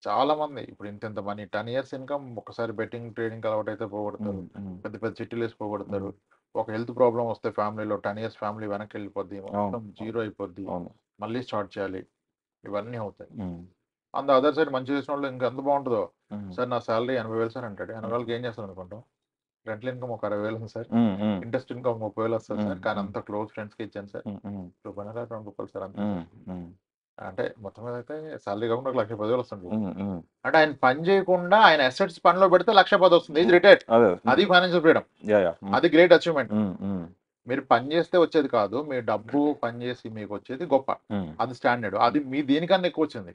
చాలా మంది ఇప్పుడు ఇంత మనీ 10 years ఇన్కమ్ ఒకసారి బెట్టింగ్ ట్రేడింగ్ అలవాటు అయితే పోగొడతారు, పెద్ద పెద్ద చిట్టీలు వేసి పోగొడతారు. ఒక హెల్త్ ప్రాబ్లం వస్తే ఫ్యామిలీలో 10 years ఫ్యామిలీ వెనక్కి వెళ్ళిపోద్ది, మొత్తం జీరో అయిపోద్ది, మళ్ళీ స్టార్ట్ చేయాలి, ఇవన్నీ అవుతాయి. అంత అదర్ సైడ్ మంచి చేసిన వాళ్ళు ఇంకా ఎంత బాగుంటుందో. సార్ నా శాలరీ 80,000 సార్ అంటాడు. 80,000కి ఏం చేస్తాను అనుకుంటాం, రెంటల్ ఇన్కమ్ ఒక 60,000 ఉంది సార్, ఇంట్రెస్ట్ ఇన్కమ్ 30,000 వస్తుంది సార్, కానీ అంత క్లోజ్ ఫ్రెండ్స్కి ఇచ్చాను సార్, రూ. 2 సార్ అంతే. అంటే మొత్తం మీద అయితే శాలరీ కాకుండా 1,10,000 వస్తుంది. అంటే ఆయన పని చేయకుండా ఆయన అసెట్స్ పనిలో పెడితే 1,10,000 వస్తుంది, ఇది రిటైర్డ్. అది ఫైనాన్షియల్ ఫ్రీడమ్, అది గ్రేట్ అచీవ్మెంట్. మీరు పని చేస్తే వచ్చేది కాదు, మీ డబ్బు పని చేసి మీకు వచ్చేది గొప్ప, అది స్టాండర్డ్. అది మీ దీనికన్నా ఎక్కువ వచ్చింది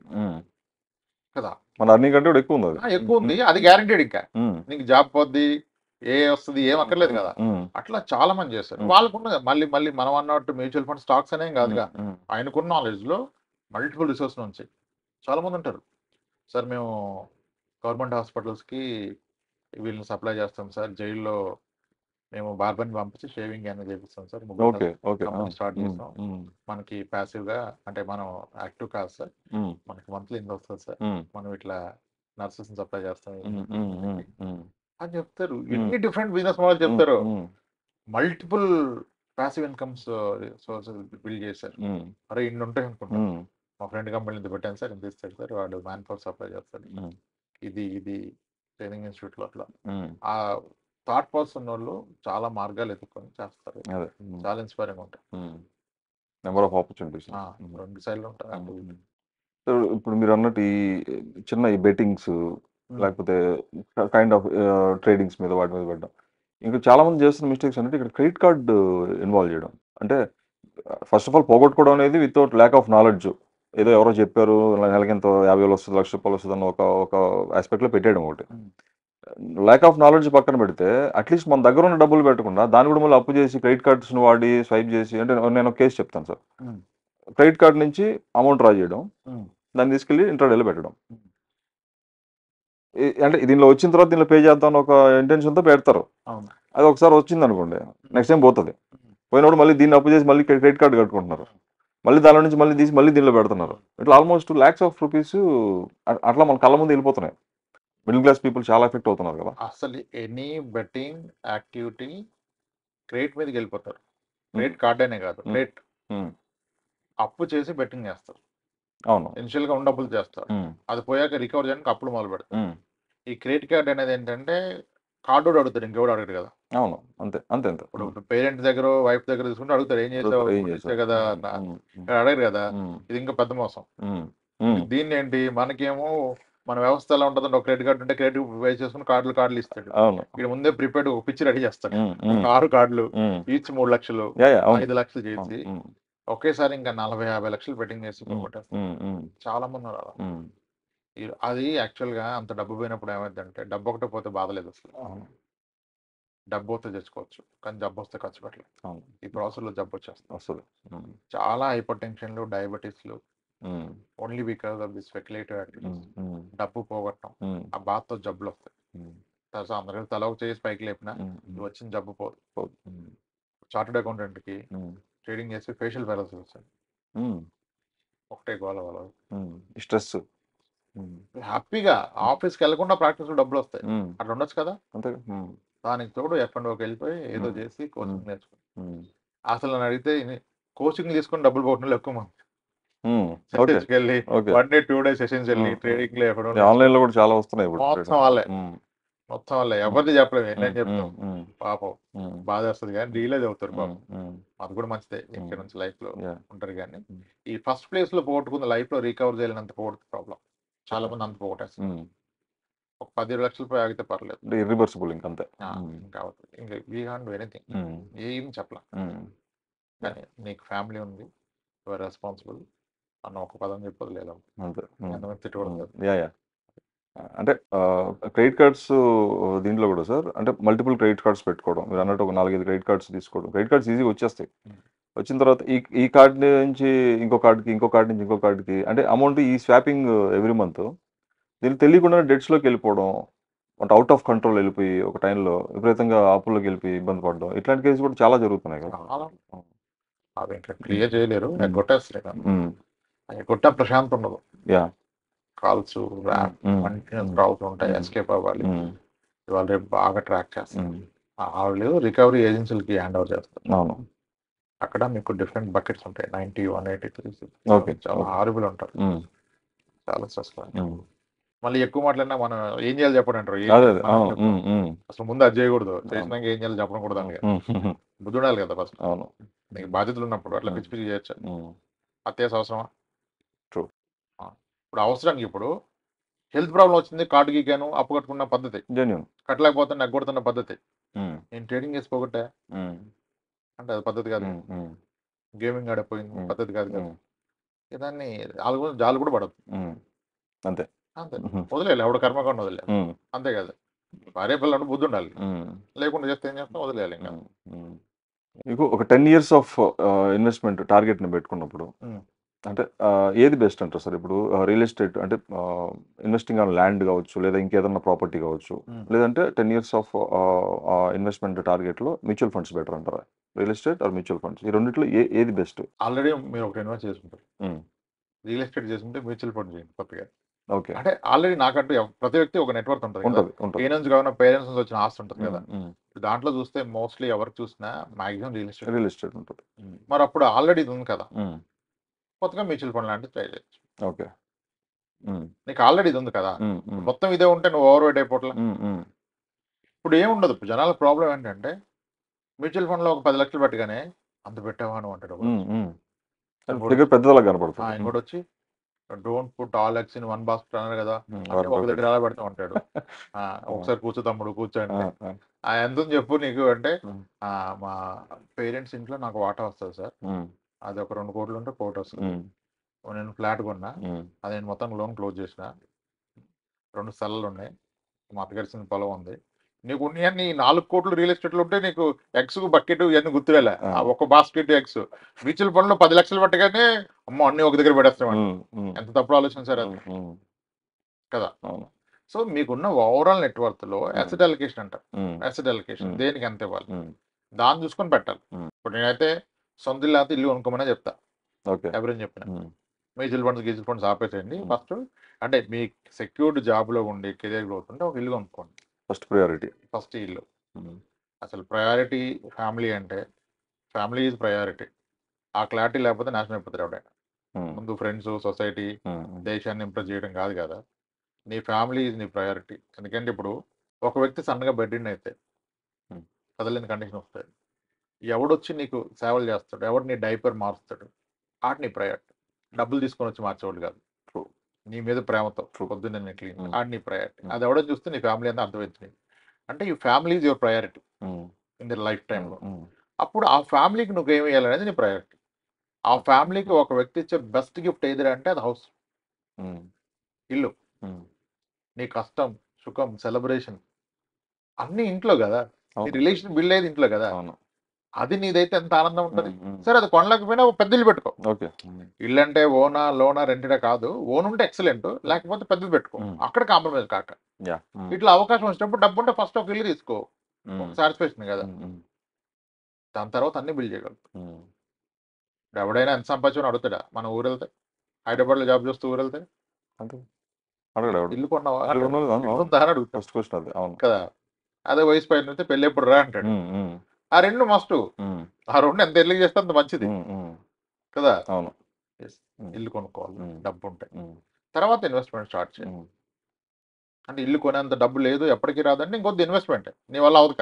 కదా, మన అన్ని కంటే ఎక్కువ ఉంది, అది గ్యారంటీడ్. ఇంకా నీకు జాబ్ పోద్ది, వస్తుంది, ఏం అక్కర్లేదు కదా. అట్లా చాలా మంది చేస్తారు. వాళ్ళకున్న మళ్ళీ మళ్ళీ మనం అన్నట్టు మ్యూచువల్ ఫండ్ స్టాక్స్ అనేం కాదుగా, ఆయనకున్న నాలెడ్జ్ లో మల్టిపుల్ రిసోర్స్ నుంచి చాలా మంది ఉంటారు. సార్ మేము గవర్నమెంట్ హాస్పిటల్స్కి వీళ్ళని సప్లై చేస్తాం సార్, జైల్లో మేము బార్బర్ని పంపించి షేవింగ్ అనేది చేపిస్తాం sir. Okay okay company start చేస్తాం. మనకి ప్యాసివ్గా అంటే మనం యాక్టివ్ కాదు సార్. మనకి మంత్లీ ఇంత వస్తుంది సార్. మనం ఇట్లా నర్సెస్ సప్లై చేస్తాం అని చెప్తారు. ఎన్ని డిఫరెంట్ బిజినెస్ మోడల్ చెప్తారు. Multiple passive incomes sources build చేశారు. అరే ఇన్ని ఉంటాయి అనుకుంటా. మా ఫ్రెండ్ కంపెనీ ఇంత పెట్టాను సార్, ఇంత ఇస్తాడు సార్, వాడు మ్యాన్ పవర్ సప్లై చేస్తాడు, ఇది ట్రైనింగ్ ఇన్స్టిట్యూట్లో అట్లా. ఆ థాట్ ప్రాసెస్ ఉన్న వాళ్ళు చాలా మార్గాలు ఎదుర్కొని చేస్తారు. చాలా ఇన్స్పైరింగ్ ఉంటాయి. నెంబర్ ఆఫ్ ఆపర్చునిటీస్ 2 సైడ్లు ఉంటాయి. ఇప్పుడు మీరు అన్నట్టు ఈ చిన్న ఈ బెట్టింగ్స్ లేకపోతే కైండ్ ఆఫ్ ట్రేడింగ్స్ మీద వాటి మీద పెట్టడం, ఇంకా చాలా మంది చేస్తున్న మిస్టేక్స్ అంటే ఇక్కడ క్రెడిట్ కార్డ్ ఇన్వాల్వ్ చేయడం. అంటే ఫస్ట్ ఆఫ్ ఆల్ పోగొట్టుకోవడం అనేది వితౌట్ ల్యాక్ ఆఫ్ నాలెడ్జ్, ఏదో ఎవరో చెప్పారు నెలకి ఎంత 50,000 వస్తుంది, ₹1,00,000 వస్తుంది అని ఒక ఆస్పెక్ట్లో పెట్టేయడం ఒకటి. ల్యాక్ ఆఫ్ నాలెడ్జ్ పక్కన పెడితే అట్లీస్ట్ మన దగ్గర ఉన్న డబ్బులు పెట్టకుండా దాన్ని కూడా మళ్ళీ అప్పు చేసి క్రెడిట్ కార్డ్స్ని వాడి స్వైప్ చేసి, అంటే నేను ఒక కేసు చెప్తాను సార్. క్రెడిట్ కార్డ్ నుంచి అమౌంట్ డ్రా చేయడం, దాన్ని తీసుకెళ్ళి ఇంట్రాడేలో పెట్టడం. అంటే దీనిలో వచ్చిన తర్వాత దీనిలో పే చేద్దాం ఒక ఇంటెన్షన్తో పెడతారు. అది ఒకసారి వచ్చింది అనుకోండి, నెక్స్ట్ టైం పోతుంది. పోయినప్పుడు మళ్ళీ దీన్ని అప్పు చేసి మళ్ళీ క్రెడిట్ కార్డు కట్టుకుంటున్నారు, మళ్ళీ దానిలో నుంచి మళ్ళీ తీసి మళ్ళీ దీనిలో పెడుతున్నారు. ఇట్లా ఆల్మోస్ట్ lakhs of rupees అట్లా మన కళ్ళ ముందు వెళ్ళిపోతున్నాయి. మిడిల్ క్లాస్ పీపుల్ చాలా ఎఫెక్ట్ అవుతున్నారు కదా. అసలు ఎనీ బెట్టింగ్ యాక్టివిటీ క్రెడిట్ మీదకి వెళ్ళిపోతారు. క్రెడిట్ కార్డ్ అనే కాదు, క్రెడిట్ అప్పు చేసి బెట్టింగ్ చేస్తారు. అవును, ఇనిషియల్ గా ఉన్న డబ్బులు చేస్తారు, అది పోయాక రికవర్ చేయడానికి అప్పులు మొదలు పెడతారు. ఈ క్రెడిట్ కార్డ్ అనేది ఏంటంటే కార్డు అడుగుతారు, ఇంకెవడు అడగడు కదా. అవును, అంతే అంతే అంతే. ఇప్పుడు పేరెంట్ దగ్గర వైఫ్ దగ్గర తీసుకుంటే అడుగుతారు, ఏం చేసావు కదా, అడగరు కదా. ఇది ఇంకా పెద్ద మోసం. దీన్ని ఏంటి, మనకేమో మన వ్యవస్థ ఎలా ఉంటుందంటే ఒక క్రెడిట్ కార్డు ఉంటే క్రెడిట్ పే చేసుకుని కార్డులు ఇస్తాడు. ఇక్కడ ముందే ప్రిపేర్డ్ ఒక పిచ్చి రెడీ చేస్తాడు, 6 కార్డులు ఈచ్ 3 లక్షలు 5 లక్షలు చేసి ఒకేసారి ఇంకా 40-50 లక్షలు బెట్టింగ్ చేసి చాలా మంది ఉన్నారు. అది యాక్చువల్ గా అంత డబ్బు పోయినప్పుడు ఏమైందంటే, డబ్బు ఒకటే పోతే బాధ లేదు అసలు. డబ్బు వస్తే తెచ్చుకోవచ్చు, కానీ జబ్బు వస్తే ఖర్చు పెట్టలేదు. ఈ ప్రాసెస్ లో జబ్బు వచ్చేస్తుంది. చాలా హైపర్ టెన్షన్లు, డయాబెటీస్లు, only because of the speculative activities. డబ్బు పోగొట్టడం, ఆ బాధతో జబ్బులు వస్తాయి. అందరూ తల ఒక చేసి పైకి లేపినా వచ్చిన జబ్బు పోదు. చార్టెడ్ అకౌంటెంట్ కి ట్రేడింగ్ చేసి ఫేషియల్ పారాలిసిస్ వస్తాయి. ఒకటే గోల స్ట్రెస్. హ్యాపీగా ఆఫీస్కి వెళ్ళకుండా ప్రాక్టీస్ డబ్బులు వస్తాయి. అట్లా ఉండొచ్చు కదా. దానికి తోడు F&Oకి వెళ్ళిపోయి ఏదో చేసి కోచింగ్ నేర్చుకుని, అసలు నన్ను అడిగితే కోచింగ్ తీసుకుని డబ్బులు పోవడం ఎక్కువ మంది. వెళ్ళి 1 day 2 day సెషన్స్ వెళ్ళి ట్రేడింగ్ లో ఆన్లైన్ లో కూడా చాలా వస్తున్నాయి. మొత్తం వాళ్ళే ఎవరిది చెప్పలేము, ఏంటని చెప్తాం. పాపం బాధ వస్తుంది, కానీ రియలైజ్ అవుతారు. పాపం అది కూడా మంచిదే, ఇక్కడ నుంచి లైఫ్ లో ఉంటారు. కానీ ఈ ఫస్ట్ ప్లేస్ లో పోగొట్టుకుంది లైఫ్ లో రికవర్ చేయలేనంత పోగొట్టు ప్రాబ్లం. చాలా మంది అంత పోగొట్టేస్తారు. ఒక 10 లక్షలు పోయి ఆగితే పర్లేదు, ఇర్రివర్సిబుల్ ఇంకంతే. ఇంకా వీ కాంట్ డూ ఎనీథింగ్, ఏం చెప్పలేం. కానీ నీకు ఫ్యామిలీ ఉంది, యువర్ రెస్పాన్సిబుల్ అన్న ఒక పదం చెప్పదు లేదు అంతే. అంటే క్రెడిట్ కార్డ్స్ దీంట్లో కూడా సార్, అంటే మల్టిపుల్ క్రెడిట్ కార్డ్స్ పెట్టుకోవడం, మీరు అన్నట్టు ఒక 4-5 క్రెడిట్ కార్డ్స్ తీసుకోవడం. క్రెడిట్ కార్డ్స్ ఈజీగా వచ్చేస్తాయి. వచ్చిన తర్వాత ఈ కార్డ్ నుంచి ఇంకో కార్డుకి, ఇంకో కార్డు నుంచి ఇంకో కార్డుకి, అంటే అమౌంట్ ఈ స్వాపింగ్ ఎవ్రీ మంత్, దీనికి తెలియకుండా డెట్స్లోకి వెళ్ళిపోవడం, అంటే అవుట్ ఆఫ్ కంట్రోల్ వెళ్ళిపోయి ఒక టైంలో విపరీతంగా ఆపుల్లోకి వెళ్ళిపోయి ఇబ్బంది పడడం, ఇట్లాంటి కేసు కూడా చాలా జరుగుతున్నాయి కదా. అవి ఇంకా క్లియర్ చేయలేరు, కొట్టేస్తారు. కొట్ట ప్రశాంతం ఉండదు. కాల్స్ రావుతూ ఉంటాయి, ఎస్కేప్ అవ్వాలి. ఇవాళ రేపు బాగా ట్రాక్ చేస్తారు. వాళ్ళు రికవరీ ఏజెన్సీలకి హ్యాండ్ ఓవర్ చేస్తారు. అవును, అక్కడ మీకు డిఫరెంట్ బకెట్స్ ఉంటాయి, 90, 183. చాలా హారబుల్ ఉంటారు, చాలా స్ట్రెస్. మళ్ళీ ఎక్కువ మాట్లాడినా మనం ఏం చేయాలి చెప్పండి అంటారు. అసలు ముందు అది చేయకూడదు, చేసినాక ఏం చేయాలి చెప్పడం కూడా దానికి బుద్ధి ఉండాలి కదా ఫస్ట్. అవును, నీకు బాధ్యతలు ఉన్నప్పుడు అట్లా పిచ్చి పిచ్చి చేయొచ్చు. అత్యావసర అవసరమా? ఇప్పుడు అవసరానికి ఇప్పుడు హెల్త్ ప్రాబ్లం వచ్చింది, కార్డు గీకాను, అప్పు కట్టుకున్న పద్ధతి, కట్టలేకపోతే నెగ్గొడుతున్న పద్ధతి. నేను ట్రేడింగ్ చేసి పోగొట్టా అంటే అది పద్ధతి కాదు. గేమింగ్ ఆడిపోయింది పద్ధతి కాదు కదా. దాన్ని జాలు కూడా పడదు. అంతే అంతే, వదిలేయాలి. ఎవడ కర్మకాండ వదిలేదు, అంతే కదా. భార్య పిల్లలు బుద్ధి ఉండాలి, లేకుండా చేస్తే ఏం చేస్తాం, వదిలేయాలి. ఇంకా మీకు ఒక 10 years ఆఫ్ ఇన్వెస్ట్మెంట్ టార్గెట్ని పెట్టుకున్నప్పుడు అంటే ఏది బెస్ట్ అంటారు సార్? ఇప్పుడు రియల్ ఎస్టేట్ అంటే ఇన్వెస్టింగ్ ఆన్ ల్యాండ్ కావచ్చు, లేదా ఇంకేదన్నా ప్రాపర్టీ కావచ్చు, లేదంటే 10 years ఆఫ్ ఇన్వెస్ట్మెంట్ టార్గెట్లో మ్యూచువల్ ఫండ్స్ బెటర్ అంటారా? Real estate or mutual funds, ఈ రెండిట్లో ఏది బెస్ట్? ఆల్రెడీ మీరు ఒకటి ఇన్వెస్ట్ చేసుకుంటారు, రియల్ ఎస్టేట్ చేసుకుంటే మ్యూచువల్ ఫండ్ చేయండి కొత్తగా. ఓకే. అంటే ఆల్రెడీ నాకంటూ ప్రతి వ్యక్తి ఒక నెట్వర్క్ ఉంటుంది కదా, ఉంటుంది. ఏ నుంచి కావాలన్నా పేరెంట్స్ నుంచి వచ్చిన ఆస్తి ఉంటుంది కదా. దాంట్లో చూస్తే మోస్ట్లీ ఎవరికి చూసినా మాక్సిమం రియల్ ఎస్టేట్ ఉంటుంది. మరి అప్పుడు ఆల్రెడీ ఇది ఉంది కదా, కొత్తగా మ్యూచువల్ ఫండ్ లాంటివి ట్రై చేయొచ్చు. ఓకే. నీకు ఆల్రెడీ ఇది ఉంది కదా, మొత్తం ఇదే ఉంటే నువ్వు ఓవర్ వెయిట్ అయిపోవట్లా. ఇప్పుడు ఏముండదు, జనాల ప్రాబ్లం ఏంటంటే మ్యూచువల్ ఫండ్ లో ఒక 10 లక్షలు పెట్టగానే అంత పెట్టావా నువ్వు అంటాడు. పెద్దలా కనపడుతుంది. ఇంకోటి వచ్చి don't put all eggs in one basket అన్నారు కదా, ఒక దగ్గర అలా పెడతా ఉంటాడు. ఒకసారి కూర్చో తమ్ముడు కూర్చోండి, ఎంత చెప్పు నీకు అంటే, మా పేరెంట్స్ ఇంట్లో నాకు వాటా వస్తుంది సార్, అది ఒక 2 కోట్లు ఉంటే కోటి వస్తుంది, నేను ఫ్లాట్ కొన్నా, అది నేను మొత్తం లోన్ క్లోజ్ చేసిన, 2 స్థలాలు ఉన్నాయి, మా అత్తగారి పొలం ఉంది, నీకు ఉన్నాయన్ని 4 కోట్లు రియల్ ఎస్టేట్లు ఉంటే నీకు ఎగ్స్ బకెట్ ఇవన్నీ గుర్తురేలే, ఒక బాస్కెట్ ఎగ్స్. మ్యూచువల్ ఫండ్ లో 10 లక్షలు పట్టగానే అమ్మో అన్ని ఒక దగ్గర పెడేస్తామండి. ఎంత తప్పుడు ఆలోచన సార్ అది కదా. సో మీకున్న ఓవరాల్ నెట్వర్క్ లో అసెట్ అలొకేషన్ అంటారు. అసెట్ అలొకేషన్ దేనికి ఎంత ఇవ్వాలి దాన్ని చూసుకొని పెట్టాలి. ఇప్పుడు నేనైతే సొంత ఇల్లు అయితే ఇల్లు కొనుక్కోమనే చెప్తా, ఎవరైనా చెప్పిన. మ్యూచువల్ ఫండ్స్ ఆపేసేయండి ఫస్ట్. అంటే మీ సెక్యూర్డ్ జాబ్ లో ఉండి కెరియర్ గ్రోత్ ఉంటే ఒక ఇల్లు కొనుక్కోండి. ఫస్ట్ ఇల్లు. అసలు ప్రయారిటీ ఫ్యామిలీ అంటే, ఫ్యామిలీ ఈజ్ ప్రయారిటీ. ఆ క్లారిటీ లేకపోతే నాశనం అయిపోతారు ఎవడైనా. ముందు ఫ్రెండ్స్, సొసైటీ, దేశాన్ని ఇంప్రెస్ చేయడం కాదు కదా, నీ ఫ్యామిలీ ఈజ్ నీ ప్రయారిటీ. ఎందుకంటే ఇప్పుడు ఒక వ్యక్తి సన్నగా బెడ్రిన్ అయితే కదలేని కండిషన్ వస్తాయి, ఎవడొచ్చి నీకు సేవలు చేస్తాడు, ఎవడు నీ డైపర్ మారుస్తాడు, ఆటి నీ ప్రయారిటీ. డబ్బులు తీసుకొని వచ్చి మార్చేవాడు కాదు, నీ మీద ప్రేమతో పొద్దున్న నేను క్లీన్, ఆడి నీ ప్రయారిటీ. అది ఎవడో చూస్తే నీ ఫ్యామిలీ అంతా అర్థమవుతుంది. అంటే ఈ family is your priority in the life టైంలో. అప్పుడు ఆ ఫ్యామిలీకి నువ్వు ఏమి వేయాలనేది నీ ప్రయారిటీ. ఆ ఫ్యామిలీకి ఒక వ్యక్తి ఇచ్చే బెస్ట్ గిఫ్ట్ ఏది అంటే అది హౌస్, ఇల్లు. నీ కష్టం, సుఖం, సెలబ్రేషన్ అన్ని ఇంట్లో కదా, నీ రిలేషన్ బిల్డ్ అయ్యేది ఇంట్లో కదా. అది నీదైతే ఎంత ఆనందం ఉంటుంది. సరే అది కొనలేకపోయినా పెద్ద ఇల్లు పెట్టుకో. ఇల్లు అంటే ఓనా లోనా రెంటెడా కాదు, ఓన్ ఉంటే ఎక్సలెంట్, లేకపోతే పెద్దది పెట్టుకో, అక్కడ కాంప్రమైజ్ కాక. ఇట్లా అవకాశం వచ్చినప్పుడు డబ్బు ఉంటే ఫస్ట్ ఒక ఇల్లు తీసుకో, సాటిస్ఫాక్షన్ కదా, దాని తర్వాత అన్ని బిల్డ్ చేయగలుగుతాం. ఎవడైనా ఎంత సంపాదించుకొని అడుగుతాడా? మన ఊరు వెళ్తే, హైదరాబాద్ లో జాబ్ చేస్తూ ఊరు వెళ్తే ఇల్లు కొన్నావా అడుగుతాడు కదా. అదే వయసు పైన అయితే పెళ్ళి ఎప్పుడు రా అంటాడు. ఆ రెండు మస్ట్, ఆ రెండు ఎంత ఎర్లీగా చేస్తే అంత మంచిది కదా. ఇల్లు కొనుక్కోవాలి డబ్బు ఉంటే, తర్వాత ఇన్వెస్ట్మెంట్ స్టార్ట్ చేయాలి. అంటే ఇల్లు కొనేంత డబ్బు లేదు, ఎప్పటికీ రాదంటే ఇంకొద్ది ఇన్వెస్ట్మెంట్ నీ వల్ల అవదుక.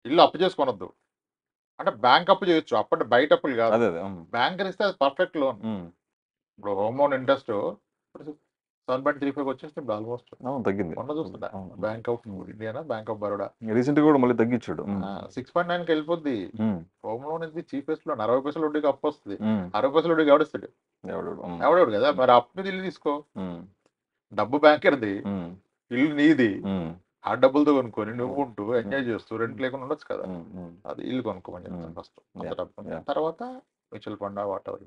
ఇల్లు అప్పు చేసుకొనొద్దు, అంటే బ్యాంక్ అప్పు చేయొచ్చు, అప్పటి బయట అప్పులు కాదు, బ్యాంక్ ఇస్తే అది పర్ఫెక్ట్ లోన్. ఇప్పుడు హోమ్ లోన్ ఇంట్రెస్ట్ 7.35 వచ్చేసి ఆల్మోస్ట్ తగ్గింది. మొన్న చూస్తుందా bank of India, bank of Baroda recent కూడా మళ్ళీ తగ్గించాడు, 6.9కి వెళ్ళిపోద్ది. హోమ్ లోన్ ఇది చీపెస్ట్ లోన్, 60 పైసలు వడ్డీకి అప్పు వస్తుంది. 60 పైసలు వడ్డీకి ఎవడిస్తాడు? ఎవడెవడు కదా. మరి అప్పు మీద ఇల్లు తీసుకో, డబ్బు బ్యాంకర్ది, ఇల్లు నీది, ఆ డబ్బులతో కొనుక్కొని నువ్వు ఉంటూ ఎంజాయ్ చేస్తూ రెంట్ లేకుండా ఉండొచ్చు కదా. అది ఇల్లు కొనుక్కోమని చెప్తాను ఫస్ట్. తర్వాత మ్యూచువల్ ఫండ్ వాట్ ఎవర్.